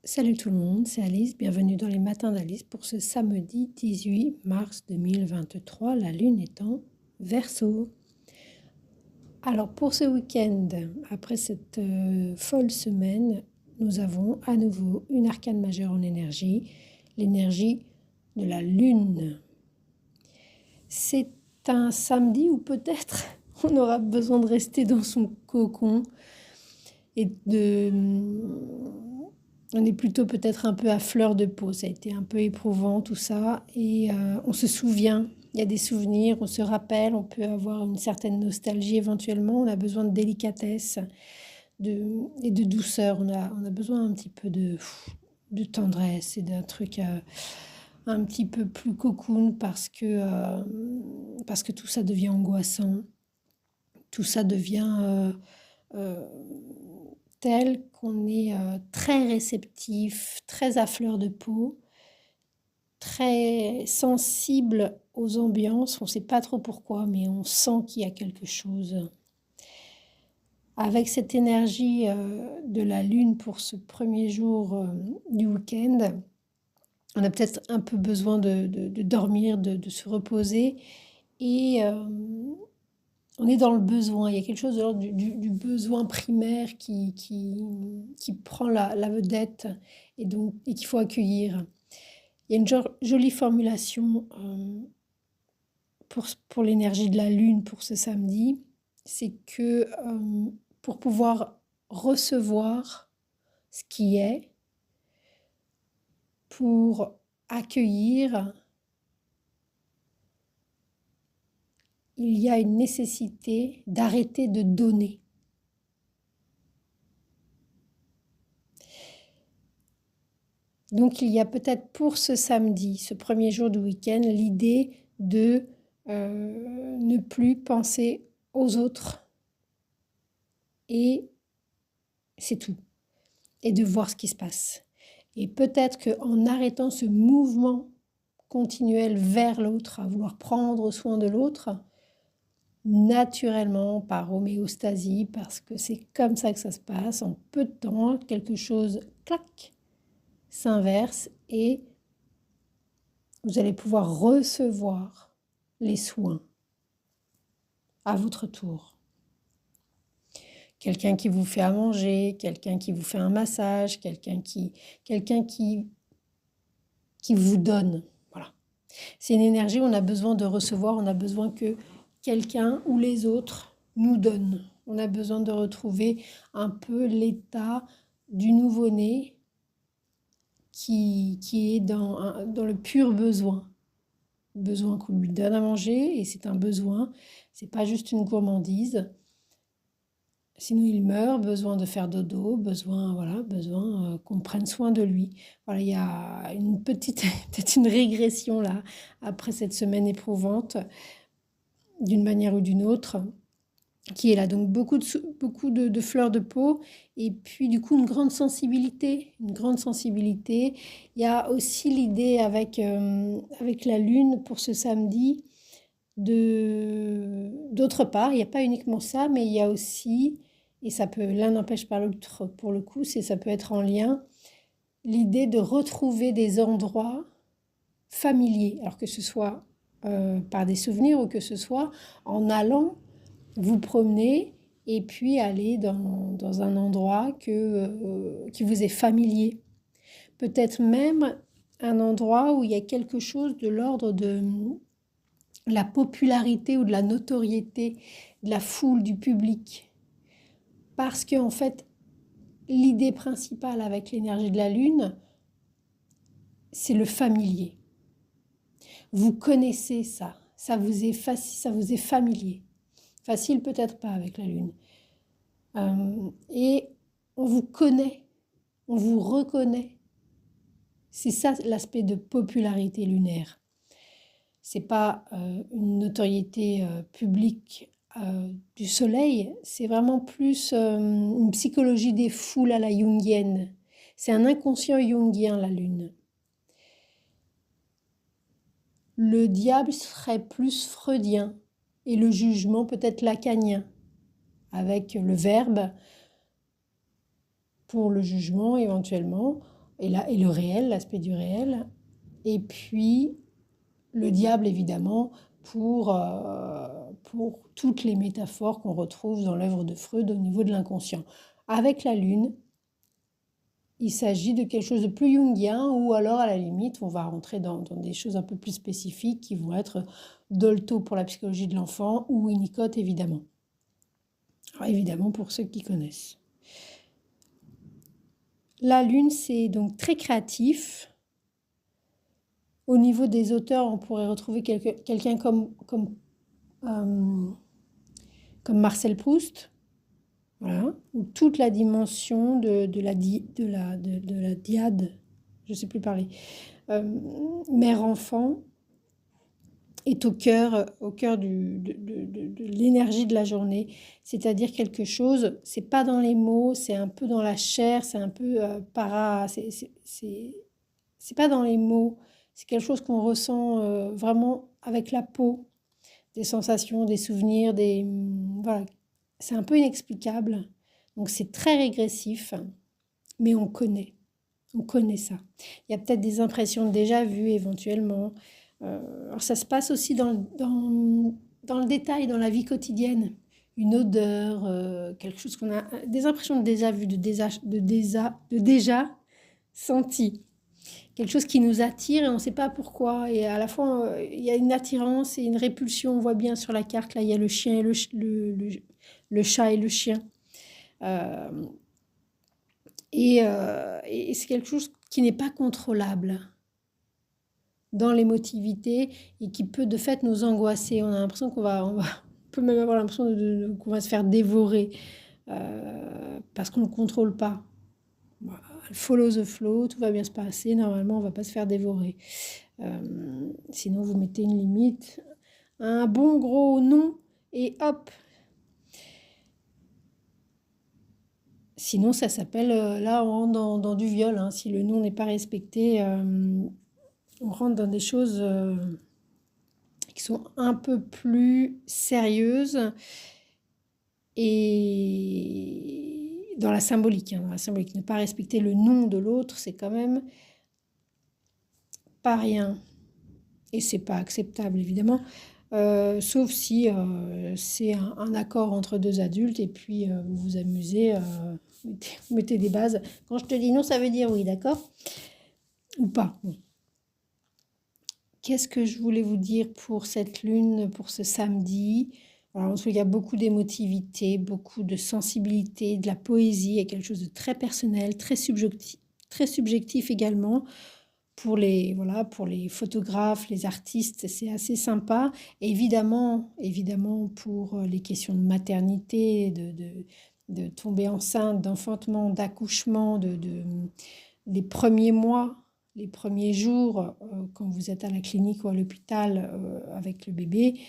Salut tout le monde, c'est Alice, bienvenue dans les matins d'Alice pour ce samedi 18 mars 2023, la lune est en Verseau. Alors pour ce week-end, après cette folle semaine, nous avons à nouveau une arcane majeure en énergie, l'énergie de la lune. C'est un samedi où peut-être on aura besoin de rester dans son cocon et on est plutôt peut-être un peu à fleur de peau, ça a été un peu éprouvant tout ça et on se souvient, il y a des souvenirs, on se rappelle, on peut avoir une certaine nostalgie éventuellement, on a besoin de délicatesse et de douceur, on a besoin un petit peu de tendresse et d'un truc un petit peu plus cocoon parce que tout ça devient angoissant, tout ça devient euh, tel qu'on est très réceptif, très à fleur de peau, très sensible aux ambiances. On ne sait pas trop pourquoi, mais on sent qu'il y a quelque chose. Avec cette énergie de la lune pour ce premier jour du week-end, on a peut-être un peu besoin de dormir, de se reposer et on est dans le besoin, il y a quelque chose de l'ordre du besoin primaire qui prend la vedette et qu'il faut accueillir. Il y a une jolie formulation pour l'énergie de la lune pour ce samedi, c'est que pour pouvoir recevoir ce qui est, pour accueillir, il y a une nécessité d'arrêter de donner. Donc il y a peut-être pour ce samedi, ce premier jour du week-end, l'idée de ne plus penser aux autres et c'est tout. Et de voir ce qui se passe. Et peut-être qu'en arrêtant ce mouvement continuel vers l'autre, à vouloir prendre soin de l'autre, naturellement, par homéostasie, parce que c'est comme ça que ça se passe, en peu de temps, quelque chose, clac, s'inverse et vous allez pouvoir recevoir les soins à votre tour. Quelqu'un qui vous fait à manger, quelqu'un qui vous fait un massage, quelqu'un qui vous donne. Voilà. C'est une énergie où on a besoin de recevoir, on a besoin que quelqu'un ou les autres nous donnent. On a besoin de retrouver un peu l'état du nouveau-né qui est dans le pur besoin. Besoin qu'on lui donne à manger et c'est un besoin, c'est pas juste une gourmandise. Sinon il meurt, besoin de faire dodo, besoin qu'on prenne soin de lui. Voilà, il y a une petite, peut-être une régression là, après cette semaine éprouvante, d'une manière ou d'une autre, qui est là. Donc beaucoup de fleurs de peau et puis du coup une grande sensibilité, une grande sensibilité. Il y a aussi l'idée avec la lune pour ce samedi, d'autre part, il n'y a pas uniquement ça, mais il y a aussi, et ça peut, l'un n'empêche pas l'autre pour le coup, ça peut être en lien, l'idée de retrouver des endroits familiers, alors que ce soit par des souvenirs ou que ce soit en allant vous promener et puis aller dans un endroit qui vous est familier. Peut-être même un endroit où il y a quelque chose de l'ordre de la popularité ou de la notoriété de la foule, du public. Parce que en fait, l'idée principale avec l'énergie de la lune, c'est le familier. Vous connaissez ça, ça vous est facile, ça vous est familier. Facile peut-être pas avec la lune. Et on vous connaît, on vous reconnaît. C'est ça l'aspect de popularité lunaire. C'est pas une notoriété publique du soleil, c'est vraiment plus une psychologie des foules à la jungienne. C'est un inconscient jungien, la lune. Le diable serait plus freudien et le jugement peut-être lacanien, avec le verbe pour le jugement éventuellement et le réel, l'aspect du réel. Et puis le diable, évidemment, pour toutes les métaphores qu'on retrouve dans l'œuvre de Freud au niveau de l'inconscient. Avec la lune, il s'agit de quelque chose de plus jungien, ou alors à la limite, on va rentrer dans des choses un peu plus spécifiques qui vont être Dolto pour la psychologie de l'enfant ou Winnicott, évidemment. Alors, évidemment, pour ceux qui connaissent. La lune, c'est donc très créatif. Au niveau des auteurs, on pourrait retrouver quelqu'un comme Marcel Proust, voilà, où toute la dimension de la diade, je ne sais plus parler, mère-enfant, est au cœur de l'énergie de la journée. C'est-à-dire quelque chose, c'est pas dans les mots, c'est un peu dans la chair, c'est un peu c'est pas dans les mots, c'est quelque chose qu'on ressent vraiment avec la peau, des sensations, des souvenirs, voilà. C'est un peu inexplicable, donc c'est très régressif, mais on connaît ça. Il y a peut-être des impressions déjà vues éventuellement. Alors ça se passe aussi dans le détail, dans la vie quotidienne. Une odeur, quelque chose qu'on a, des impressions de déjà vues, de déjà senti. Quelque chose qui nous attire et on ne sait pas pourquoi. Et à la fois, il y a une attirance et une répulsion. On voit bien sur la carte, là, il y a le chien et le chat et le chien. Et c'est quelque chose qui n'est pas contrôlable dans l'émotivité et qui peut de fait nous angoisser. On a l'impression on peut même avoir l'impression qu'on va se faire dévorer parce qu'on ne contrôle pas. Follow the flow, tout va bien se passer, normalement on ne va pas se faire dévorer. Sinon vous mettez une limite, un bon gros non et hop. Sinon ça s'appelle, là on rentre dans du viol, hein. Si le non n'est pas respecté, on rentre dans des choses qui sont un peu plus sérieuses et dans la symbolique. Dans la symbolique, ne pas respecter le non de l'autre, c'est quand même pas rien. Et c'est pas acceptable, évidemment. Sauf si c'est un accord entre deux adultes et puis vous vous amusez, vous mettez des bases. Quand je te dis non, ça veut dire oui, d'accord? Ou pas. Bon. Qu'est-ce que je voulais vous dire pour cette lune, pour ce samedi? Alors, il y a beaucoup d'émotivité, beaucoup de sensibilité, de la poésie, il y a quelque chose de très personnel, très subjectif également. Pour les photographes, les artistes, c'est assez sympa. Évidemment, pour les questions de maternité, de tomber enceinte, d'enfantement, d'accouchement, les premiers mois, les premiers jours, quand vous êtes à la clinique ou à l'hôpital avec le bébé,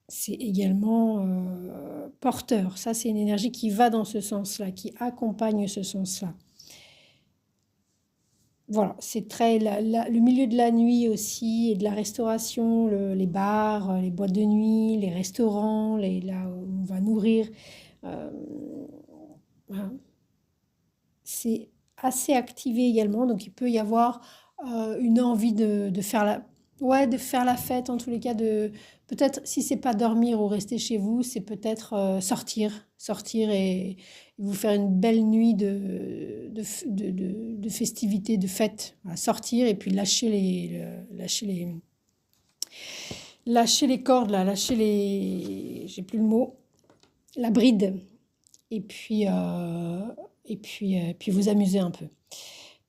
c'est également porteur. Ça, c'est une énergie qui va dans ce sens-là, qui accompagne ce sens-là. Voilà, c'est très le milieu de la nuit aussi et de la restauration, les bars, les boîtes de nuit, les restaurants, là où on va nourrir. Voilà. C'est assez activé également, donc il peut y avoir une envie de faire de faire la fête, en tous les cas, peut-être si c'est pas dormir ou rester chez vous, c'est peut-être sortir et vous faire une belle nuit de festivités, de fêtes. Voilà, sortir et puis lâcher les cordes, là, j'ai plus le mot, la bride, et puis vous amuser un peu.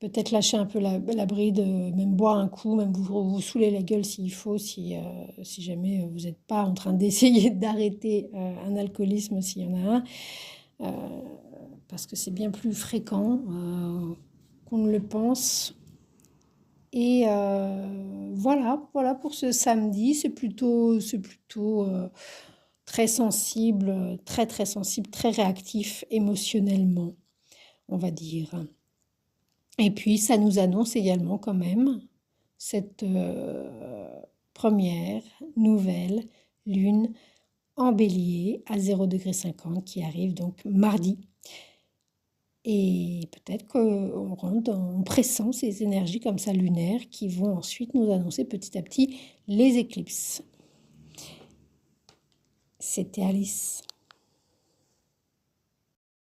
Peut-être lâcher un peu la bride, même boire un coup, même vous saouler la gueule s'il faut, si jamais vous n'êtes pas en train d'essayer d'arrêter un alcoolisme, s'il y en a un, parce que c'est bien plus fréquent qu'on ne le pense. Et voilà pour ce samedi, c'est plutôt très sensible, très sensible, très réactif émotionnellement, on va dire. Et puis, ça nous annonce également quand même cette première nouvelle lune en bélier à 0,50 qui arrive donc mardi. Et peut-être qu'on rentre on pressent ces énergies comme ça lunaires qui vont ensuite nous annoncer petit à petit les éclipses. C'était Alice.